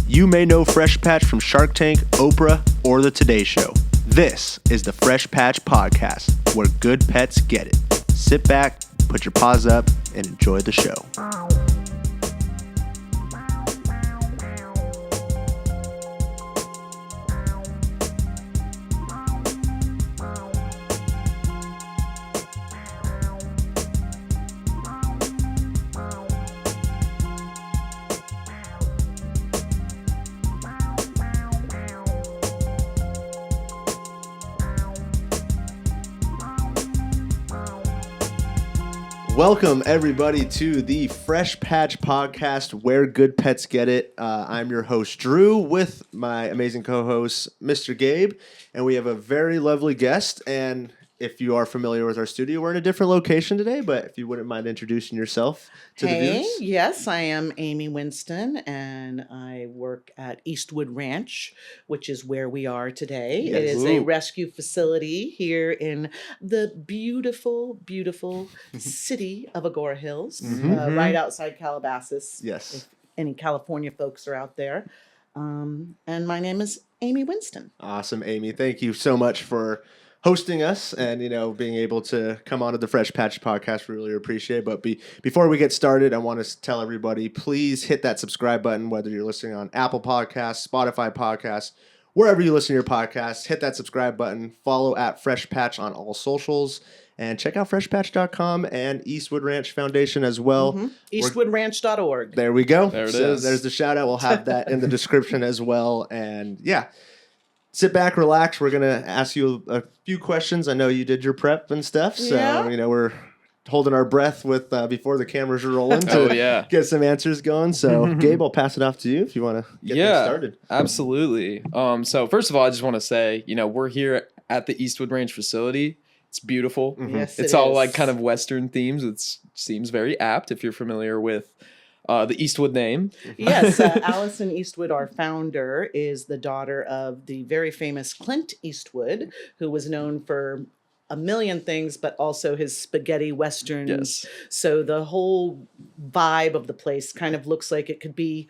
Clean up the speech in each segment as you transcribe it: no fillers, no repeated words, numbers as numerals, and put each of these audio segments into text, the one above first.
You may know Fresh Patch from Shark Tank, Oprah, or The Today Show. This is the Fresh Patch Podcast, where good pets get it. Sit back, put your paws up, and enjoy the show. Welcome, everybody, to the Fresh Patch Podcast, where good pets get it. I'm your host, Drew, with my amazing co-host, Mr. Gabe, and we have a very lovely guest. And if you are familiar with our studio, we're in a different location today, but if you wouldn't mind introducing yourself to the viewers. Yes, I am Amy Winston, and I work at Eastwood Ranch, which is where we are today. Yes. It is a rescue facility here in the beautiful, beautiful city of Agora Hills, right outside Calabasas. Yes. If any California folks are out there. And my name is Amy Winston. Awesome, Amy. Thank you so much for hosting us and, being able to come on to the Fresh Patch Podcast. We really appreciate it. But before we get started, I want to tell everybody, please hit that subscribe button, whether you're listening on Apple Podcasts, Spotify Podcasts, wherever you listen to your podcasts. Hit that subscribe button. Follow at Fresh Patch on all socials. And check out freshpatch.com and Eastwood Ranch Foundation as well. EastwoodRanch.org. There we go. There it is. There's the shout out. We'll have that in the description as well. And yeah. Sit back, relax. We're going to ask you a few questions. I know you did your prep and stuff. So, we're holding our breath with before the cameras are rolling to get some answers going. So, Gabe, I'll pass it off to you if you want to get things started. Absolutely. So, first of all, I just want to say, we're here at the Eastwood Ranch facility. It's beautiful. Mm-hmm. Yes, it's all like kind of Western themes. It seems very apt if you're familiar with the Eastwood name. Yes, Allison Eastwood, our founder, is the daughter of the very famous Clint Eastwood, who was known for a million things, but also his spaghetti westerns. Yes. So the whole vibe of the place kind of looks like it could be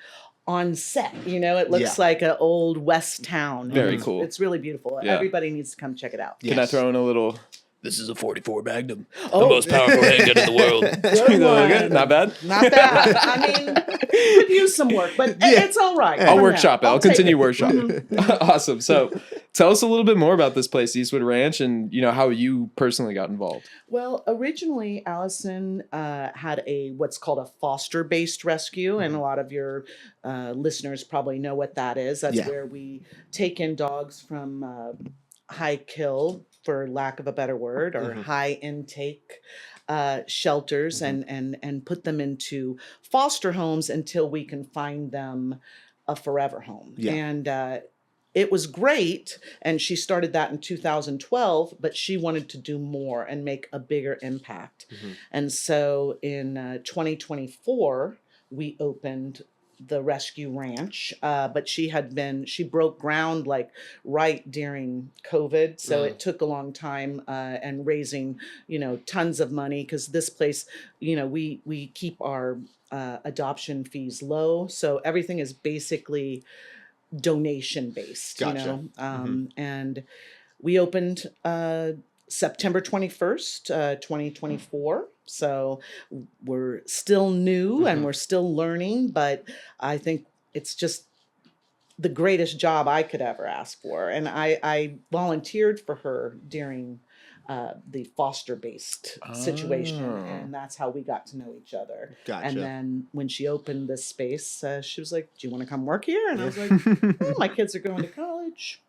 on set. It looks like an old West town. Very cool. It's really beautiful. Yeah. Everybody needs to come check it out. Can I throw in a little... This is a 44 Magnum, the most powerful handgun in the world. Good. Not bad? Not bad. I mean, could use some work, but it's all right. I'll workshop it. I'll continue workshopping. Awesome. So tell us a little bit more about this place, Eastwood Ranch, and how you personally got involved. Well, originally, Allison had what's called a foster-based rescue, and a lot of your listeners probably know what that is. That's where we take in dogs from high kill, for lack of a better word, or high intake shelters and put them into foster homes until we can find them a forever home. Yeah. And it was great. And she started that in 2012, but she wanted to do more and make a bigger impact. And so in 2024, we opened the Rescue Ranch, but she broke ground right during COVID. So it took a long time and raising, tons of money because this place, we keep our adoption fees low. So everything is basically donation based, Gotcha. And we opened September 21st, 2024. So we're still new and we're still learning, but I think it's just the greatest job I could ever ask for. And I volunteered for her during the foster-based situation, and that's how we got to know each other. Gotcha. And then when she opened this space, she was like, "Do you want to come work here?" And I was like, "My kids are going to college.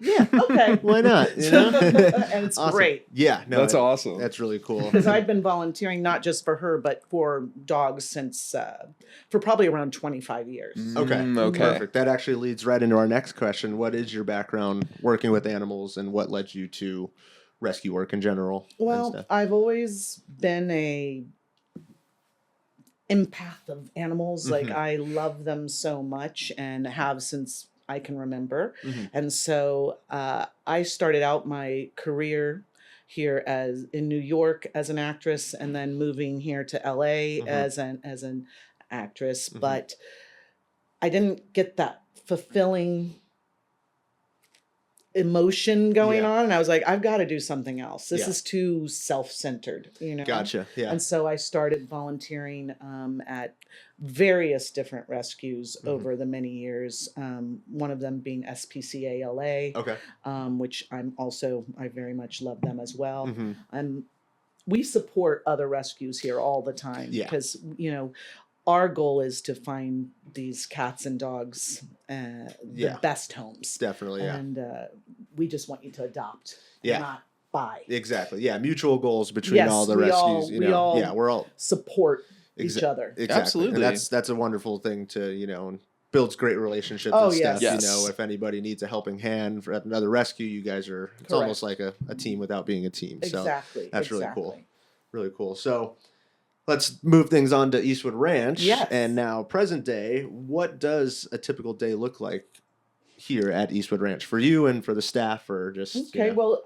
Yeah, okay. Why not? And it's awesome. Great. Yeah, no, that's awesome. That's really cool. Because I've been volunteering not just for her, but for dogs since for probably around 25 years. Okay, perfect. That actually leads right into our next question. What is your background working with animals, and what led you to rescue work in general? Well, I've always been a empath of animals. Like I love them so much and have since I can remember. And so I started out my career here in New York as an actress, and then moving here to LA as an actress. But I didn't get that fulfilling emotion going on, and I was like, I've got to do something else. This is too self-centered, you know. Gotcha. Yeah. And so I started volunteering at various different rescues over the many years. One of them being SPCA LA, Okay. Which I very much love them as well. We support other rescues here all the time because, you know, our goal is to find these cats and dogs the best homes. Definitely, yeah. And we just want you to adopt, not buy. Exactly. Yeah, mutual goals between all the rescues. We all we're all support each other. Exactly. Absolutely. And that's a wonderful thing to, you know, builds great relationships Oh, and stuff. yes. You know, if anybody needs a helping hand for another rescue, you guys are, it's almost like a team without being a team. Exactly. So that's really cool. Really cool. So let's move things on to Eastwood Ranch. Yes. And now, present day, what does a typical day look like here at Eastwood Ranch for you and for the staff, or just? Okay, well,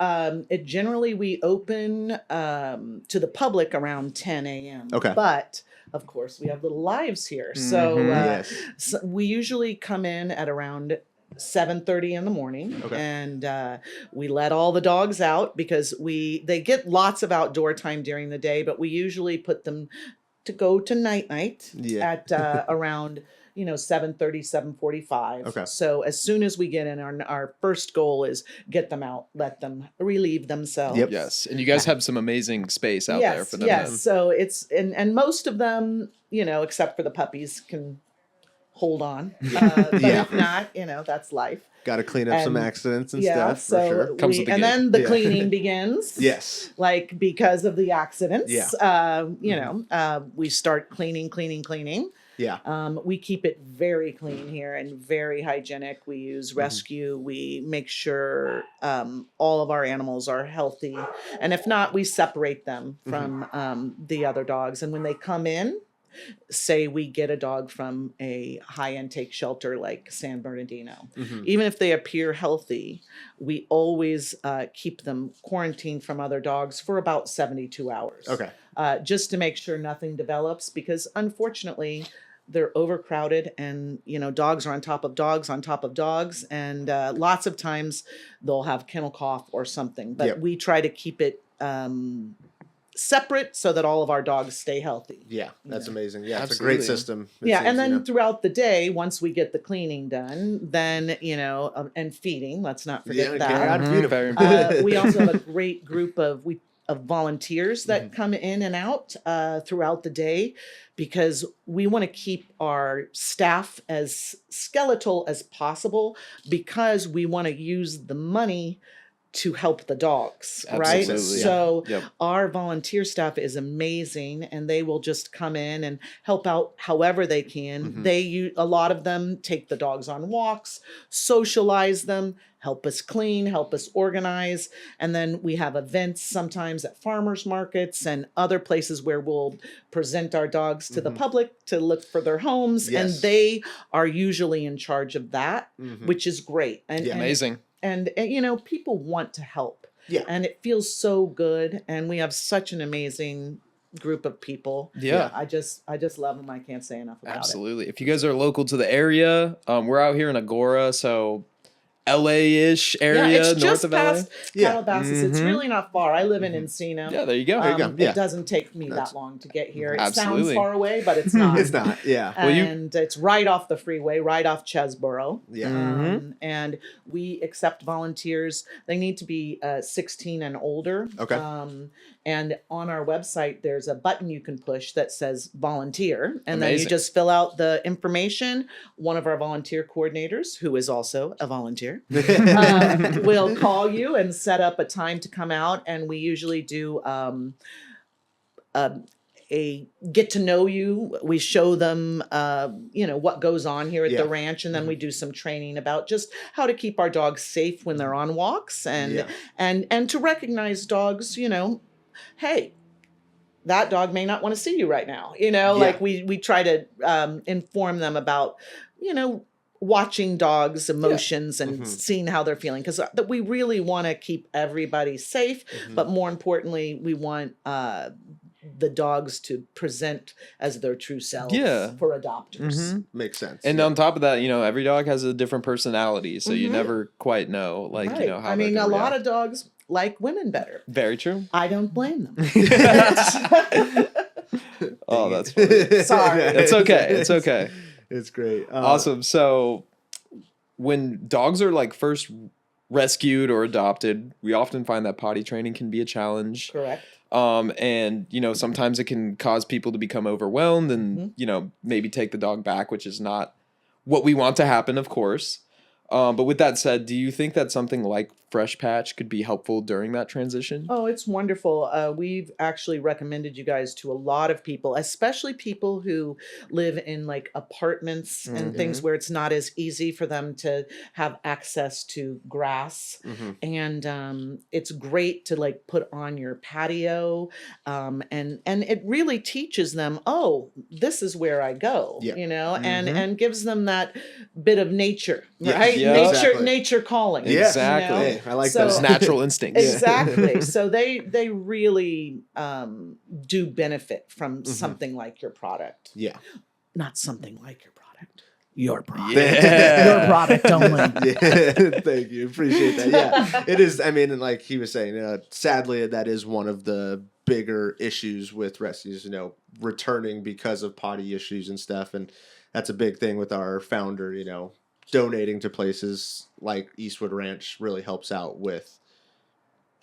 generally we open to the public around 10 a.m. Okay. But of course, we have little lives here, so, so we usually come in at around 7:30 in the morning, and we let all the dogs out because they get lots of outdoor time during the day, but we usually put them to go to night at around 7:30, 7:45. Okay. So as soon as we get in, our first goal is get them out, let them relieve themselves. Yep. Yes, and you guys have some amazing space out there for them. Yes, so it's and most of them, except for the puppies, can hold on. But if not, that's life. Got to clean up some accidents and stuff. So for sure. Comes with the and gig. then the cleaning begins. Yes. Like because of the accidents. Yeah. We start cleaning. Yeah. We keep it very clean here and very hygienic. We use rescue. We make sure all of our animals are healthy. And if not, we separate them from the other dogs. And when they come in, say we get a dog from a high intake shelter like San Bernardino, even if they appear healthy, we always keep them quarantined from other dogs for about 72 hours. Okay. Just to make sure nothing develops, because unfortunately they're overcrowded, and dogs are on top of dogs on top of dogs, and lots of times they'll have kennel cough or something, but we try to keep it separate so that all of our dogs stay healthy. Yeah, that's amazing. Yeah, it's a Absolutely. great system. And then throughout the day, once we get the cleaning done, then, and feeding, let's not forget that. Beautiful. We also have a great group of volunteers that come in and out throughout the day, because we want to keep our staff as skeletal as possible, because we want to use the money to help the dogs, right? Absolutely. So our volunteer staff is amazing, and they will just come in and help out however they can. A lot of them take the dogs on walks, socialize them, help us clean, help us organize. And then we have events sometimes at farmers markets and other places where we'll present our dogs to the public to look for their homes. Yes. And they are usually in charge of that, which is great. And Amazing. And people want to help. Yeah. And it feels so good. And we have such an amazing group of people. Yeah. I just love them. I can't say enough about it. Absolutely. If you guys are local to the area, we're out here in Agora, so LA-ish area, it's north just of LA. past Calabasas. It's really not far. I live in Encino. Yeah, there you go. It doesn't take me that long to get here. It Absolutely. sounds far away, but it's not. It's not. Yeah. And it's right off the freeway, right off Chesborough. Yeah. And we accept volunteers. They need to be 16 and older. Okay. And on our website, there's a button you can push that says volunteer. And then you Amazing. just fill out the information. One of our volunteer coordinators, who is also a volunteer, will call you and set up a time to come out. And we usually do a get to know you. We show them, what goes on here at the ranch. And then we do some training about just how to keep our dogs safe when they're on walks, and to recognize dogs, hey, that dog may not want to see you right now. Like we try to inform them about, watching dogs' emotions and seeing how they're feeling, because we really want to keep everybody safe. But more importantly, we want the dogs to present as their true selves for adopters. Makes sense. And on top of that, every dog has a different personality, so you never quite know, how. I mean, a lot of dogs like women better. Very true. I don't blame them. Oh, that's funny. Sorry. It's okay. It's okay. It's great. Awesome. So when dogs are like first rescued or adopted, we often find that potty training can be a challenge. Correct. And sometimes it can cause people to become overwhelmed and maybe take the dog back, which is not what we want to happen, of course. But with that said, do you think that something like Fresh Patch could be helpful during that transition? Oh, it's wonderful. We've actually recommended you guys to a lot of people, especially people who live in like apartments and things where it's not as easy for them to have access to grass. And it's great to like put on your patio. And it really teaches them, oh, this is where I go, and gives them that bit of nature, right? Yeah, nature calling. Yeah, exactly. I like those natural instincts. Exactly. So they really do benefit from something like your product. Yeah. Not something like your product. Your product. Yeah. Your product only. Yeah. Thank you. Appreciate that. Yeah. It is. I mean, like he was saying, sadly, that is one of the bigger issues with rescues, returning because of potty issues and stuff. And that's a big thing with our founder, donating to places like Eastwood Ranch really helps out with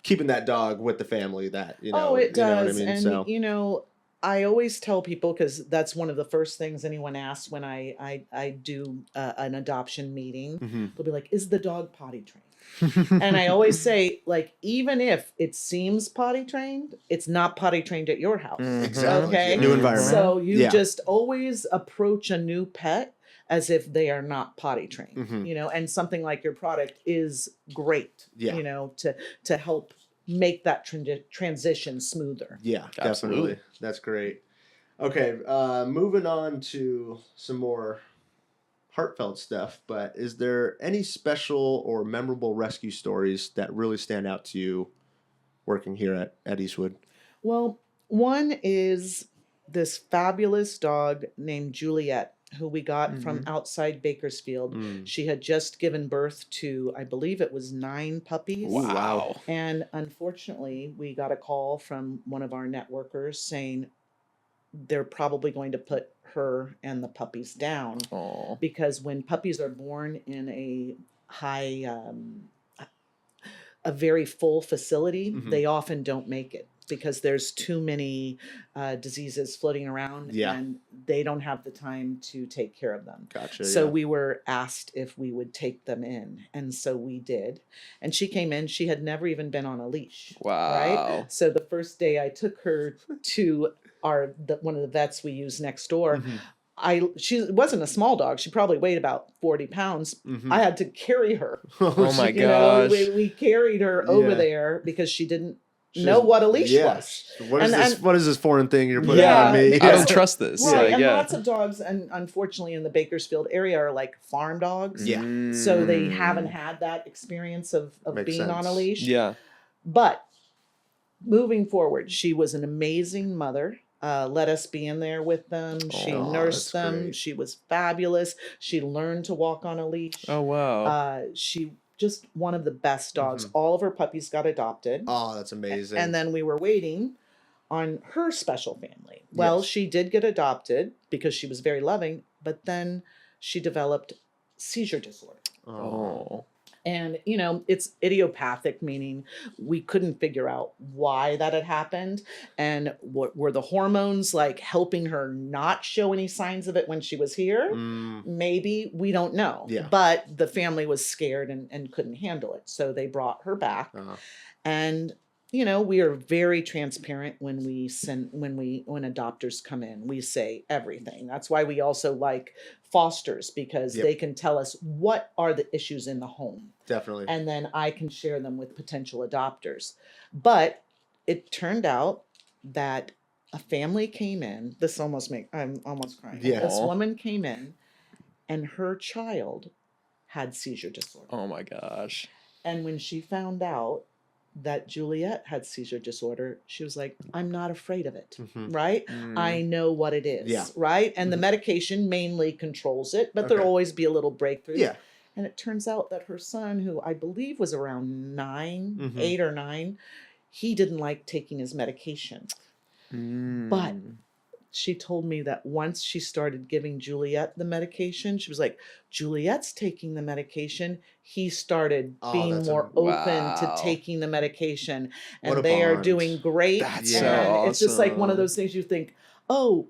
keeping that dog with the family that, Oh, it does. You know what I mean? And, I always tell people, because that's one of the first things anyone asks when I do an adoption meeting, they'll be like, is the dog potty trained? And I always say, like, even if it seems potty trained, it's not potty trained at your house. Exactly. Okay. New environment. So you just always approach a new pet as if they are not potty trained, and something like your product is great, to help make that transition smoother. Yeah, Absolutely. definitely. That's great. Okay, moving on to some more heartfelt stuff, but is there any special or memorable rescue stories that really stand out to you working here at Eastwood? Well, one is this fabulous dog named Juliet, who we got from outside Bakersfield. She had just given birth to, I believe it was 9 puppies. Wow. And unfortunately, we got a call from one of our networkers saying they're probably going to put her and the puppies down. Aww. Because when puppies are born in a very full facility, they often don't make it, because there's too many diseases floating around and they don't have the time to take care of them. Gotcha. So we were asked if we would take them in. And so we did. And she came in. She had never even been on a leash. Wow. Right? So the first day I took her to one of the vets we use next door, she wasn't a small dog. She probably weighed about 40 pounds. I had to carry her. Oh my gosh. We carried her over there because she didn't know what a leash was. What is this foreign thing you're putting on me? I don't trust this. Right, and lots of dogs, and unfortunately in the Bakersfield area, are like farm dogs. Yeah. So they haven't had that experience of being on a leash. Yeah. But moving forward, she was an amazing mother. Let us be in there with them. She nursed them. Great. She was fabulous. She learned to walk on a leash. Oh, wow. She just one of the best dogs. All of her puppies got adopted. Oh, that's amazing. And then we were waiting on her special family. Well, she did get adopted because she was very loving, but then she developed seizure disorder. Oh. And, it's idiopathic, meaning we couldn't figure out why that had happened. And were the hormones like helping her not show any signs of it when she was here? Maybe. We don't know. Yeah. But the family was scared and couldn't handle it. So they brought her back. And, we are very transparent when adopters come in. We say everything. That's why we also like fosters, because they can tell us what are the issues in the home. Definitely. And then I can share them with potential adopters. But it turned out that a family came in. I'm almost crying. Yeah. This woman came in and her child had seizure disorder. Oh my gosh. And when she found out, that Juliet had seizure disorder, she was like, I'm not afraid of it, Mhm. right? I know what it is, Yeah. right? And the medication mainly controls it, but there'll Okay. always be a little breakthrough. Yeah. And it turns out that her son, who I believe was around 9, Mhm. 8 or 9, he didn't like taking his medication. But she told me that once she started giving Juliet the medication, she was like, Juliet's taking the medication. He started being that's more open to wow. taking the medication. What And a they are bond. doing great. That's Yeah. so And awesome. it's just like one of those things you think, oh,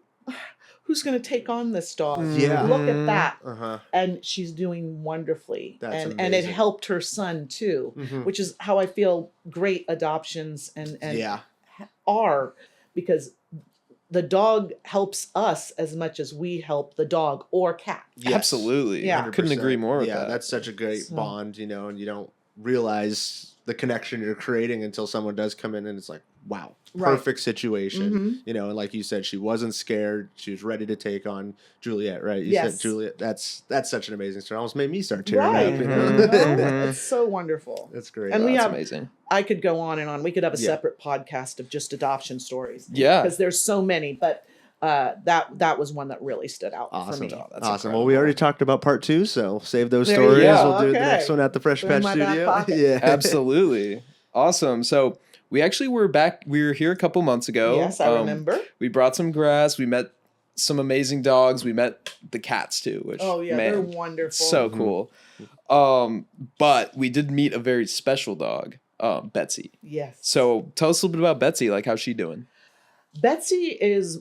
who's going to take on this dog? Yeah. Look at that. Uh-huh. And she's doing wonderfully. That's and it amazing. helped her son too, Mhm. which is how I feel great adoptions and Yeah. are, because the dog helps us as much as we help the dog or cat. Yes. Absolutely. Yeah. I couldn't agree 100%. more with Yeah, that. that's such a great So- bond, and you don't realize the connection you're creating until someone does come in and it's like, wow, Right. perfect situation. Mhm. And like you said, she wasn't scared. She was ready to take on Juliet, right? You Yes. said Juliet. That's such an amazing story. Almost made me start tearing Right. up. Mhm. It's so wonderful. That's great. And we That's have, amazing. I could go on and on. We could have a Yeah. separate podcast of just adoption stories. Yeah. Because there's so many, but that was one that really stood out for Awesome. me. Oh, that's Awesome. incredible. Well, we already talked about part 2, so save those There you stories. go. We'll do the Okay. next one at the Fresh They're in Patch my back Studio. pocket. Yeah. Absolutely. Awesome. So we actually were back. We were here a couple months ago. Yes, I remember. We brought some grass. We met some amazing dogs. We met the cats too, which Oh yeah, man, they're wonderful. so cool. But we did meet a very special dog, Betsy. Yes. So tell us a little bit about Betsy. Like, how's she doing? Betsy is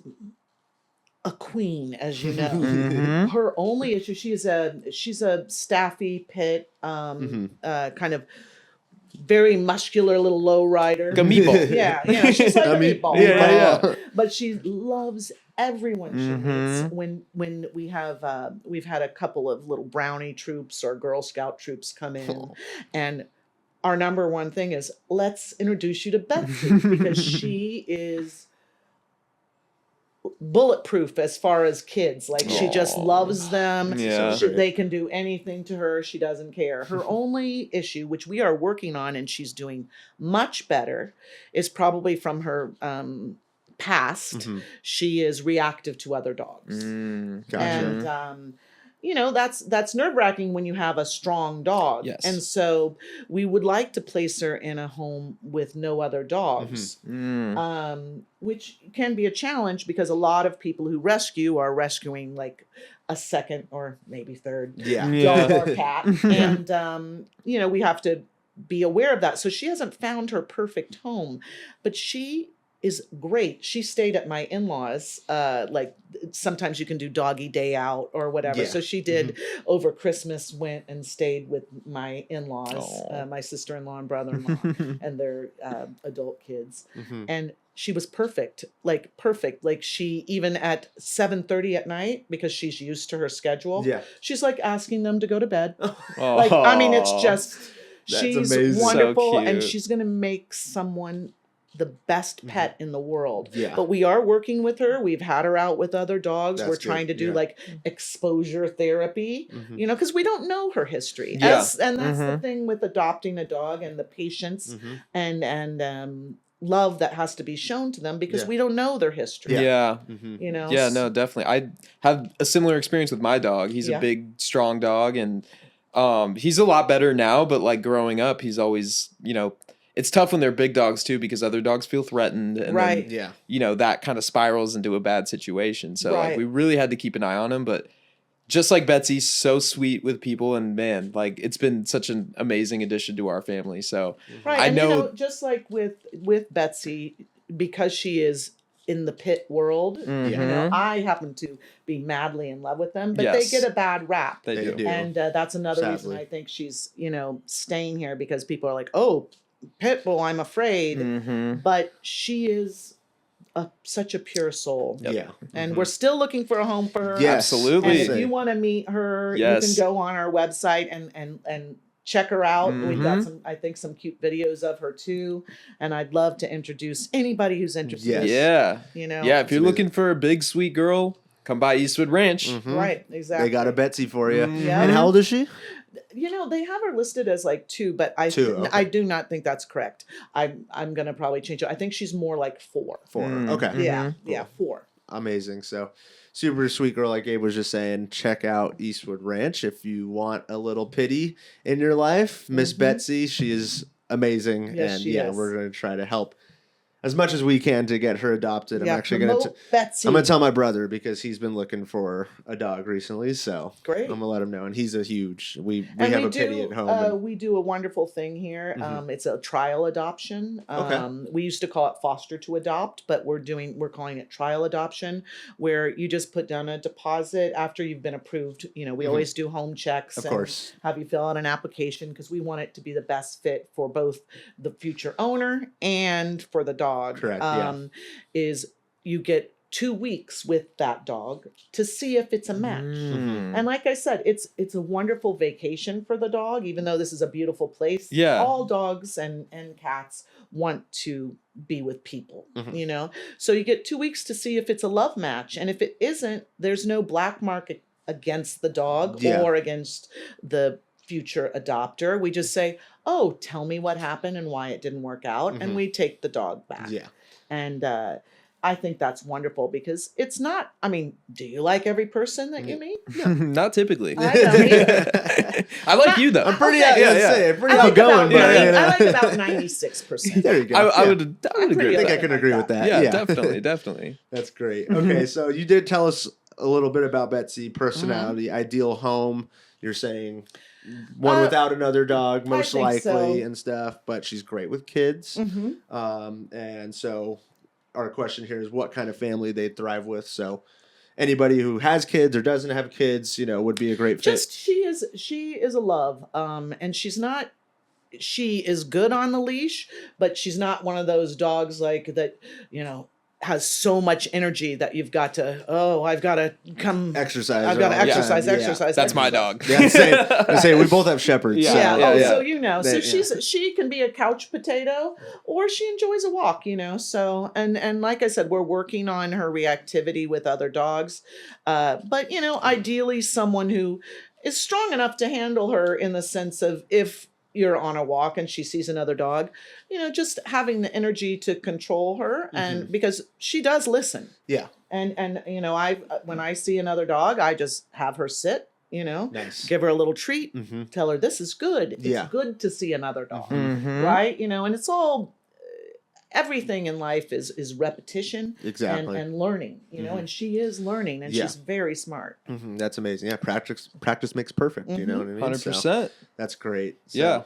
a queen, as you know. Mhm. Her only issue, she's a staffy pit, Mm-hmm. kind of very muscular little lowrider. Like a meatball. Yeah, she's like a meatball. Yeah. right? But she loves everyone she Mhm. meets. When we have we've had a couple of little brownie troops or Girl Scout troops come in, and our number one thing is, let's introduce you to Betsy, because she is bulletproof as far as kids. Like, she just Aw. loves them. Yeah. They can do anything to her. She doesn't care. Her only issue, which we are working on and she's doing much better, is probably from her past. Mhm. She is reactive to other dogs. Gotcha. And that's nerve-wracking when you have a strong dog. Yes. And so we would like to place her in a home with no other dogs. Which can be a challenge, because a lot of people who rescue are rescuing like a second or maybe third Yeah. Yeah. dog or cat. And we have to be aware of that. So she hasn't found her perfect home, but she is great. She stayed at my in-laws. Like, sometimes you can do doggy day out or whatever. Yeah. So she did over Christmas, went and stayed with my in-laws, Aw. my sister-in-law and brother-in-law and their adult kids. Mhm. And she was perfect. Like, she, even at 7:30 at night, because she's used to her schedule, Yeah. she's like asking them to go to bed. Oh. Like, I mean, it's just, That's she's amazing. So wonderful, and cute. she's going to make someone the best pet in the world. Yeah. But we are working with her. We've had her out with other dogs. That's We're trying good, to do yeah. like exposure therapy, Mhm. because we don't know her history. Yeah. And that's the Mhm. thing with adopting a dog, and the patience Mhm. and love that has to be shown to them, because Yeah. we don't know their history. Yeah. Mhm. Yeah, no, definitely. I have a similar experience with my dog. He's Yeah. a big, strong dog, and he's a lot better now, but like growing up, he's always, it's tough when they're big dogs too, because other dogs feel threatened, and Right. then, Yeah. that kind of spirals into a bad situation. So like Right. we really had to keep an eye on him, but just like Betsy, so sweet with people, and man, like it's been such an amazing addition to our family. So Right. I And know- just like with Betsy, because she is in the pit world, Mhm. I happen to be madly in love with them, but Yes. they get a bad rap. they They do. do. And that's another reason Sadly. I think she's, staying here, because people are like, oh, pit bull, I'm afraid. Mhm. But she is such a pure soul. Yep. Yeah. And we're still looking for a home for her. Yes. Absolutely. And if you want to meet her, Yes. you can go on our website and check her out. We've got some cute videos of her too. And I'd love to introduce anybody who's interested. Yes. Yeah. Yeah, if you're amazing. looking for a big, sweet girl, come by Eastwood Ranch. Mhm. Right, exactly. They got a Betsy for you. Mhm. Yeah. And how old is she? They have her listed as like 2, but I do not think that's correct. I'm gonna probably change it. I think she's more like 4. 4. Okay. Yeah, yeah, 4. Amazing. So, super sweet girl, like Gabe was just saying. Check out Eastwood Ranch if you want a little pity in your life. Miss Betsy, she is amazing, yes, and she is. we're going to try to help as much as we can to get her adopted. I'm actually going to Betsy. I'm going to tell my brother because he's been looking for a dog recently, so great. I'm going to let him know. And he's a huge we have a pity at home. We do a wonderful thing here. It's a trial adoption. We used to call it foster to adopt, but we're calling it trial adoption, where you just put down a deposit after you've been approved. We always do home checks, of course, have you fill out an application because we want it to be the best fit for both the future owner and for the dog. Correct. Is you get 2 weeks with that dog to see if it's a match. And like I said, it's a wonderful vacation for the dog, even though this is a beautiful place. Yeah. All dogs and cats want to be with people, So you get 2 weeks to see if it's a love match. And if it isn't, there's no black market against the dog or against the future adopter. We just say, oh, tell me what happened and why it didn't work out. And we take the dog back. Yeah. And I think that's wonderful because it's not, do you like every person that you meet? No. Not typically. I don't either. I like you though. I'm pretty, pretty I like outgoing. I like about 96%. There you go. I would agree. I think I can agree with that. Yeah, definitely. That's great. Okay, so you did tell us a little bit about Betsy, personality, ideal home. You're saying one without another dog, most likely, and stuff. But she's great with kids. And so our question here is what kind of family they thrive with. So anybody who has kids or doesn't have kids, would be a great fit. She is a love. And she is good on the leash, but she's not one of those dogs like that, has so much energy that you've got to, I've got to come exercise. I've got to exercise. That's my dog. Yeah, I say we both have shepherds. So she can be a couch potato or she enjoys a walk, so, and like I said, we're working on her reactivity with other dogs. But ideally someone who is strong enough to handle her in the sense of if you're on a walk and she sees another dog, just having the energy to control her, and because she does listen. Yeah. And when I see another dog, I just have her sit, nice. Give her a little treat, tell her this is good. It's good to see another dog, right? And it's all, everything in life is repetition and learning, and she is learning and she's very smart. That's amazing. Yeah. Practice makes perfect. You know what I mean? 100%. So, that's great. So. Yeah,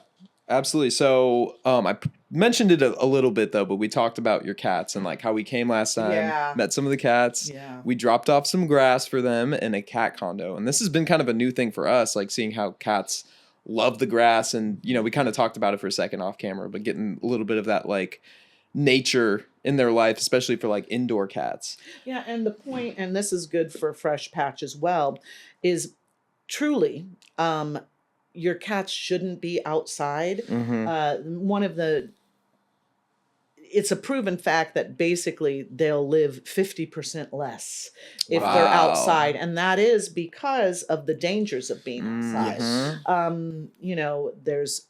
absolutely. So I mentioned it a little bit though, but we talked about your cats and like how we came last time, met some of the cats. Yeah. We dropped off some grass for them in a cat condo. And this has been kind of a new thing for us, like seeing how cats love the grass. And, we kind of talked about it for a second off camera, but getting a little bit of that like nature in their life, especially for like indoor cats. Yeah, and the point, and this is good for Fresh Patch as well, is truly your cats shouldn't be outside. It's a proven fact that basically they'll live 50% less if they're outside. And that is because of the dangers of being outside. There's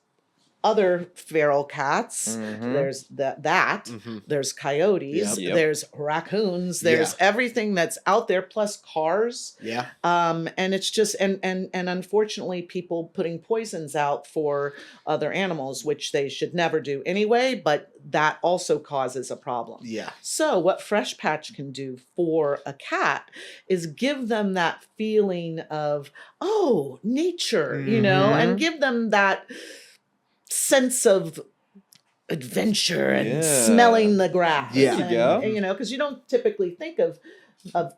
other feral cats. There's there's coyotes. Yep. There's raccoons. There's everything that's out there, plus cars. Yeah. And it's just and unfortunately, people putting poisons out for other animals, which they should never do anyway. But that also causes a problem. Yeah. So what Fresh Patch can do for a cat is give them that feeling of nature, and give them that sense of adventure and smelling the grass. Yeah. And, because you don't typically think of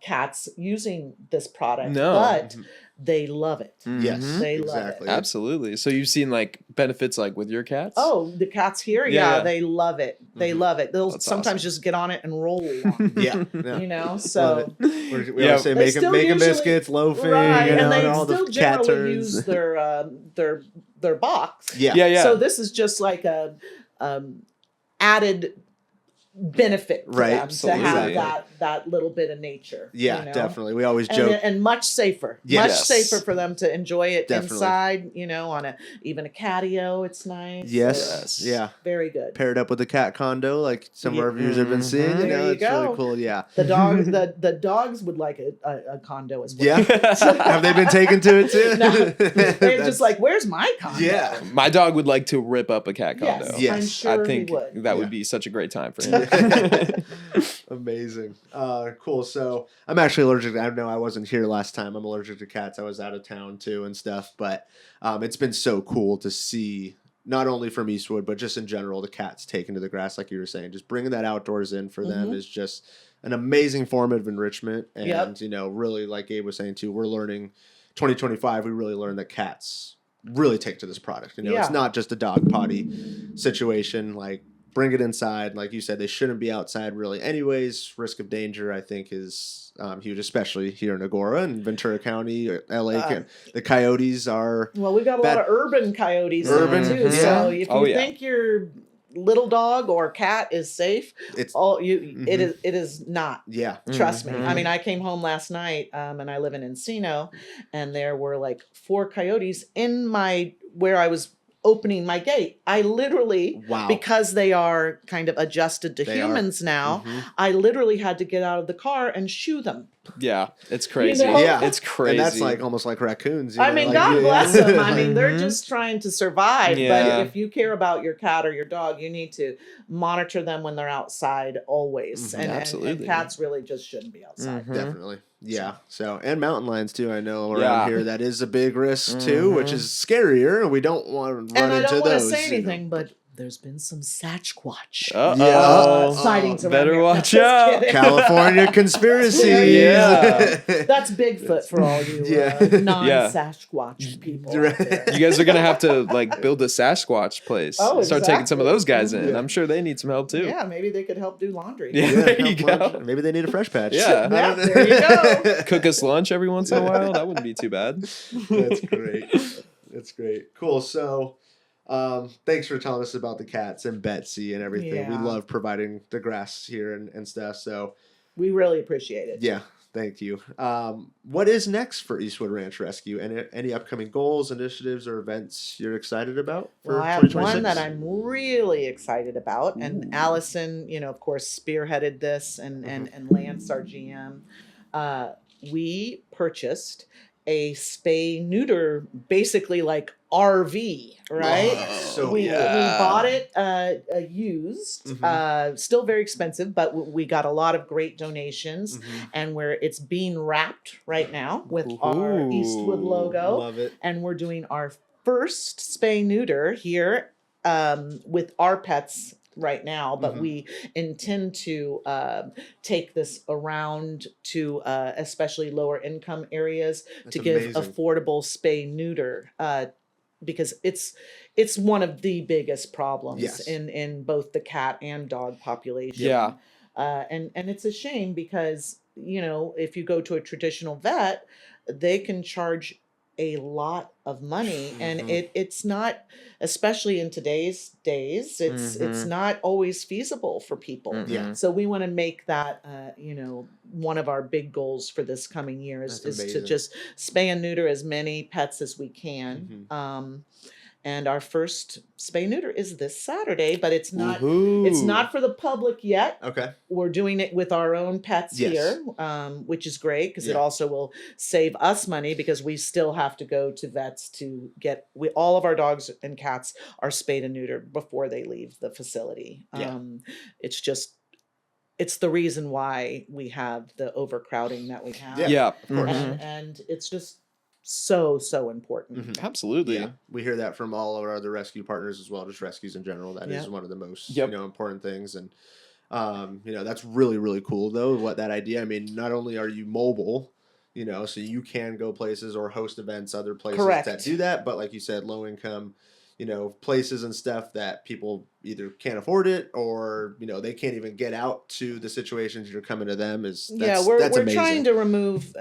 cats using this product, No. but they love it. Yes, They love exactly. it. Absolutely. So you've seen like benefits like with your cats? Oh, the cats here? Yeah. They love it. They love it. They'll That's sometimes awesome. just get on it and roll along. Love So it. We always say making biscuits, loafing, right, and they and all still the cat generally turns. use their box. Yeah. So this is just like a added benefit to Right, them absolutely. to have that little bit of nature. Yeah, you know? definitely. We always joke. And much safer. Yes. Much safer for them to enjoy it Definitely. inside, on even a catio. It's nice. Yes. So, Yeah. very good. Paired up with a cat condo, like some of our viewers have been seeing. There you It's go. really cool. Yeah. The dogs would like a condo as well. Yeah. Have they been taken to it too? No. They're just like, where's my condo? Yeah. My dog would like to rip up a cat condo. Yes, Yes. I'm sure I think he would. that Yeah. would be such a great time for him. Amazing. Cool. So I'm actually allergic. I know I wasn't here last time. I'm allergic to cats. I was out of town too and stuff. But it's been so cool to see, not only from Eastwood, but just in general, the cats taken to the grass, like you were saying. Just bringing that outdoors in for them is just an amazing form of enrichment. And, really, like Gabe was saying too, we're learning 2025, we really learned that cats really take to this product. It's not just a dog potty situation. Like, bring it inside. Like you said, they shouldn't be outside really anyways. Risk of danger, I think, is huge, especially here in Agora and Ventura County, or LA. The coyotes are... Well, we got a lot of urban coyotes Urban, too. yeah. So if you think your little dog or cat is safe, it is not. Yeah. Trust me. I mean, I came home last night, and I live in Encino, and there were like 4 coyotes in where I was opening my gate. I literally, because they are kind of adjusted to humans now, I literally had to get out of the car and shoo them. Yeah, it's crazy. Yeah, it's crazy. And that's like almost like raccoons. I mean, God bless them. I mean, they're just trying to survive. Yeah. But if you care about your cat or your dog, you need to monitor them when they're outside always. And cats really just shouldn't be outside. Definitely. Yeah. So, and mountain lions too. I know around here that is a big risk too, which is scarier. We don't want to run into those. And I don't want to say anything, but there's been some Sasquatch sightings around better here. watch No, out. California conspiracy. That's Bigfoot for all you non-Sasquatch people. out there. You guys are gonna have to like build a Sasquatch place. Oh, Start taking some of exactly. those guys in. I'm sure they need some help too. Yeah, maybe they could help do laundry. Yeah, there you go. Maybe they need a fresh patch. Yeah. Yeah, there you go. Cook us lunch every once in a while. That wouldn't be too bad. That's great. That's great. Cool. So, thanks for telling us about the cats and Betsy and everything. Yeah. We love providing the grass here and stuff. So, We really appreciate it. yeah, thank you. What is next for Eastwood Ranch Rescue? Any upcoming goals, initiatives, or events you're excited about for Well, I have 2026? one that I'm really excited about, and Allison, of course, spearheaded this, and Lance, our GM. We purchased a spay neuter, basically like RV, right? So we bought it used, still very expensive, but we got a lot of great donations, and it's being wrapped right now with our Eastwood logo. Love it. And we're doing our first spay neuter here with our pets right now, but we intend to take this around to especially lower income areas to give amazing. affordable spay neuter because it's one of the biggest problems in both the cat and dog population. Yeah. And it's a shame because if you go to a traditional vet, they can charge a lot of money, and it's not, especially in today's days, it's not always feasible for people. Yeah. So we want to make that one of our big goals for this coming year is to just spay and neuter as many pets as we can. And our first spay neuter is this Saturday, but it's not for the public yet. Okay. We're doing it with our own pets here, which is great because it also will save us money because we still have to go to vets to get all of our dogs and cats are spayed and neutered before they leave the facility. It's the reason why we have the overcrowding that we have. Yeah, of course. And it's just so important. Absolutely. Yeah, we hear that from all of our other rescue partners as well, just rescues in general. That is one of the most important things, and that's really, really cool though. What that idea? I mean, not only are you mobile, so you can go places or host events, other places that do that, but like you said, low income. places and stuff that people either can't afford it or, they can't even get out to the situations you're coming to them that's we're amazing. trying to remove,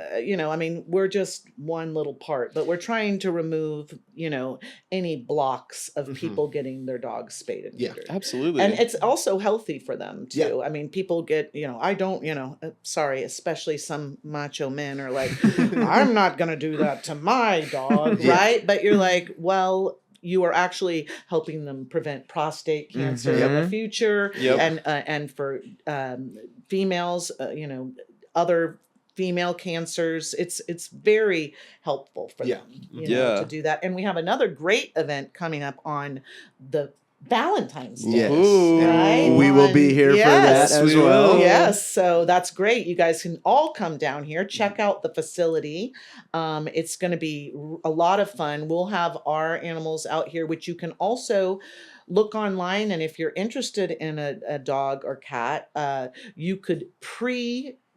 we're just one little part, but we're trying to remove, any blocks of people getting their dogs spayed and neutered. Absolutely. And it's also healthy for them too. Yeah. I mean, people get, I don't, sorry, especially some macho men are like, I'm not going to do that to my dog, right? But you're like, well, you are actually helping them prevent prostate cancer in the future, and for females, other female cancers. It's very helpful for them, to do that. And we have another great event coming up on the Valentine's Day. Yes. Right? We will be here for that as well. Yes. So that's great. You guys can all come down here, check out the facility. It's going to be a lot of fun. We'll have our animals out here, which you can also look online. And if you're interested in a dog or cat, you could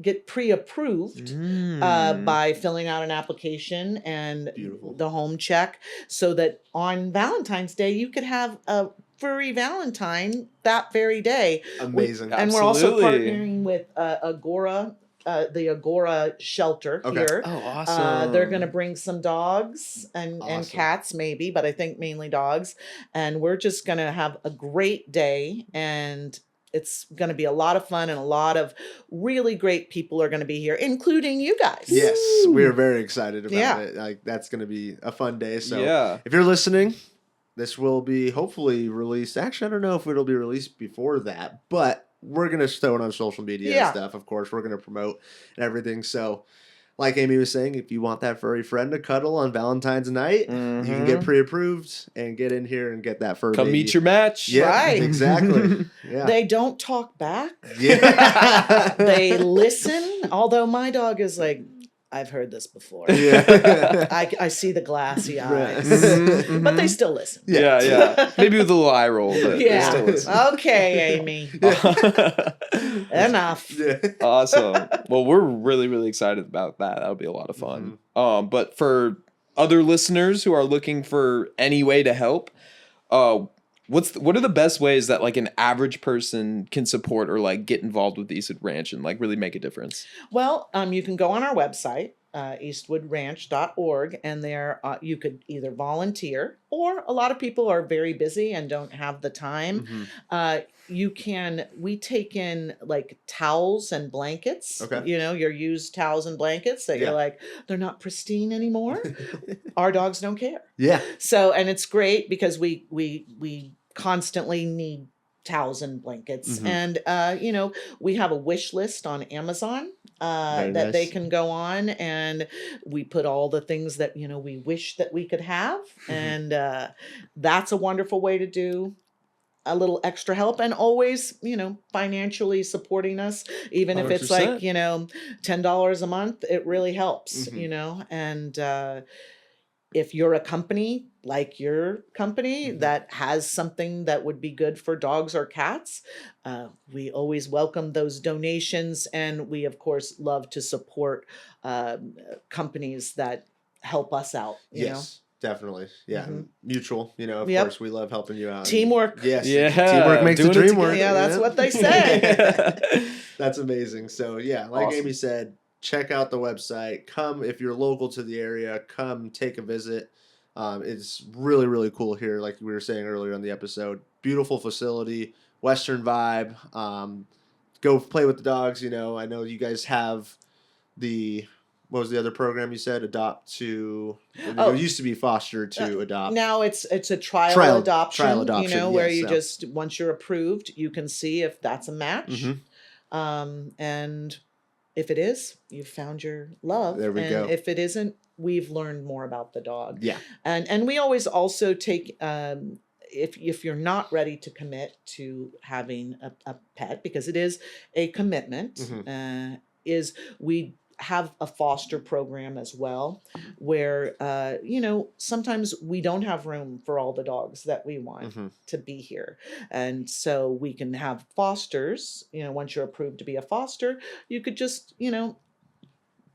get pre-approved by filling out an application and the home check, so that on Valentine's Day you could have a furry Valentine that very day. Amazing. And we're also partnering with Agora, the Agora shelter here. Oh, awesome. They're going to bring some dogs and cats maybe, but I think mainly dogs. And we're just going to have a great day, and it's going to be a lot of fun, and a lot of really great people are going to be here, including you guys. Yes, we're very excited about it. Like, that's going to be a fun day. So if you're listening, this will be hopefully released. Actually, I don't know if it'll be released before that, but we're going to throw it on social media and stuff. Of course, we're going to promote and everything. So like Amy was saying, if you want that furry friend to cuddle on Valentine's night, you can get pre-approved and get in here and get that fur Come baby. meet your match. Yeah, right. Exactly. Yeah. They don't talk back. Yeah. They listen. Although my dog is like, I've heard this before. Yeah. I see the glassy eyes. Right. But they still listen. Yeah. Maybe with a little eye roll, but they still listen. Okay, Amy. Enough. Yeah. Awesome. Well, we're really, really excited about that. That'll be a lot of fun. But for other listeners who are looking for any way to help, what are the best ways that like an average person can support or like get involved with the Eastwood Ranch and like really make a difference? Well, you can go on our website, eastwoodranch.org, and there you could either volunteer, or a lot of people are very busy and don't have the time. We take in like towels and blankets, your used towels and blankets that you're like, they're not pristine anymore. Our dogs don't care. Yeah. So, and it's great because we constantly need towels and blankets. And, we have a wish list on Amazon that they can go on, and we put all the things that, we wish that we could have. And that's a wonderful way to do a little extra help, and always, financially supporting us, even 100%. If it's like, $10 a month, it really helps, and if you're a company like your company that has something that would be good for dogs or cats, we always welcome those donations. And we, of course, love to support companies that help us out. You know? Definitely. Yeah. Mutual. Of course, we love helping you out. Teamwork. Yes. Yeah. Teamwork makes the dream work. Yeah, that's what they say. That's amazing. So, like Amy said, check out the website. Come, if you're local to the area, come take a visit. It's really, really cool here, like we were saying earlier on the episode. Beautiful facility, Western vibe. Go play with the dogs. I know you guys have what was the other program you said? Adopt to. It used to be foster to adopt. Now it's a trial adoption. Trial adoption, where you just, once you're approved, you can see if that's a match. And if it is, you've found your love. There we go. If it isn't, we've learned more about the dog. Yeah. And we always also take, if you're not ready to commit to having a pet, because it is a commitment, is we have a foster program as well, where, sometimes we don't have room for all the dogs that we want to be here. And so we can have fosters, once you're approved to be a foster, you could just,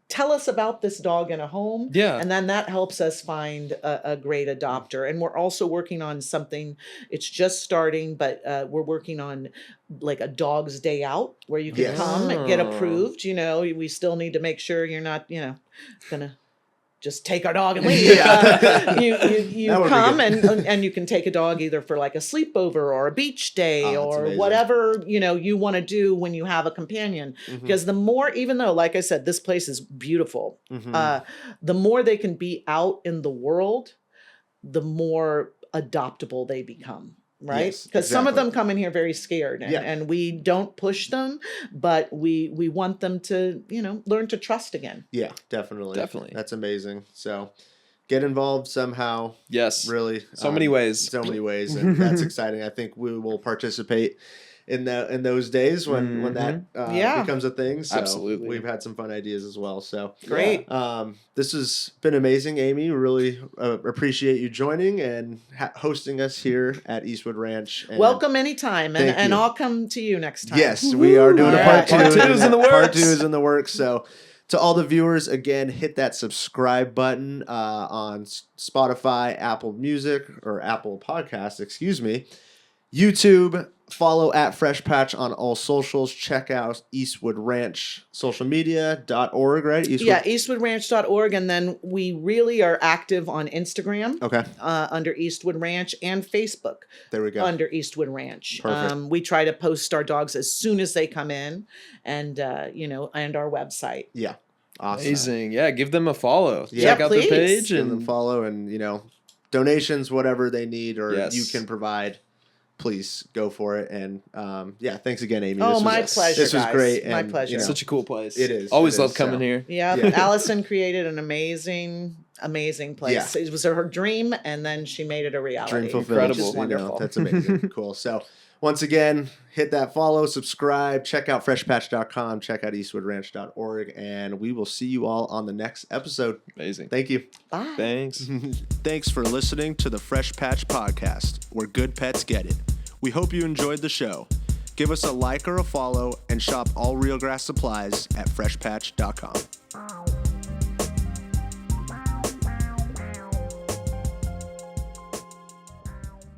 tell us about this dog in a home. Yeah. And then that helps us find a great adopter. And we're also working on something, it's just starting, but we're working on like a dog's day out where you can come and get approved. You know, we still need to make sure you're not, you know, gonna just take our dog and leave. You come and you can take a dog either for like a sleepover or a beach day or whatever, you know, you want to do when you have a companion. Because the more, even though, like I said, this place is beautiful, the more they can be out in the world, the more adoptable they become. Right? Because some of them come in here very scared and we don't push them, but we want them to, you know, learn to trust again. Yeah, definitely. Definitely. That's amazing. So get involved somehow. Yes. Really. So many ways. So many ways. And that's exciting. I think we will participate in those days when that becomes a thing. So absolutely. We've had some fun ideas as well. So great. This has been amazing, Amy. Really appreciate you joining and hosting us here at Eastwood Ranch. And welcome anytime, and I'll come to you next time. Yes, we are doing a part 2. Part 2 is in the works. Part 2 is in the works. So to all the viewers, again, hit that subscribe button on Spotify, Apple Music, or Apple Podcasts, excuse me. YouTube, follow at Fresh Patch on all socials. Check out Eastwood Ranch social media.org, right? eastwoodranch.org. And then we really are active on Instagram. Okay. Under Eastwood Ranch, and Facebook. There we go. Under Eastwood Ranch. Perfect. We try to post our dogs as soon as they come in, and you know, and our website. Yeah. Awesome. Amazing. Yeah, give them a follow. Yeah, Check out please. their page Give and them follow, and, you know, donations, whatever they need or Yes. you can provide. Please go for it. And thanks again, Amy. Oh, my pleasure. This was guys. great. My And, pleasure. you know, such a cool place. It is. Always It love is, coming so. here. Yeah, Allison created an amazing place. Yeah. It was her dream, and then she made it a reality. Dream fulfilled. Incredible. Which is wonderful. That's amazing. Cool. So once again, hit that follow, subscribe, check out freshpatch.com, check out eastwoodranch.org, and we will see you all on the next episode. Amazing. Thank you. Bye. Thanks. Thanks for listening to the Fresh Patch Podcast, where good pets get it. We hope you enjoyed the show. Give us a like or a follow, and shop all real grass supplies at freshpatch.com.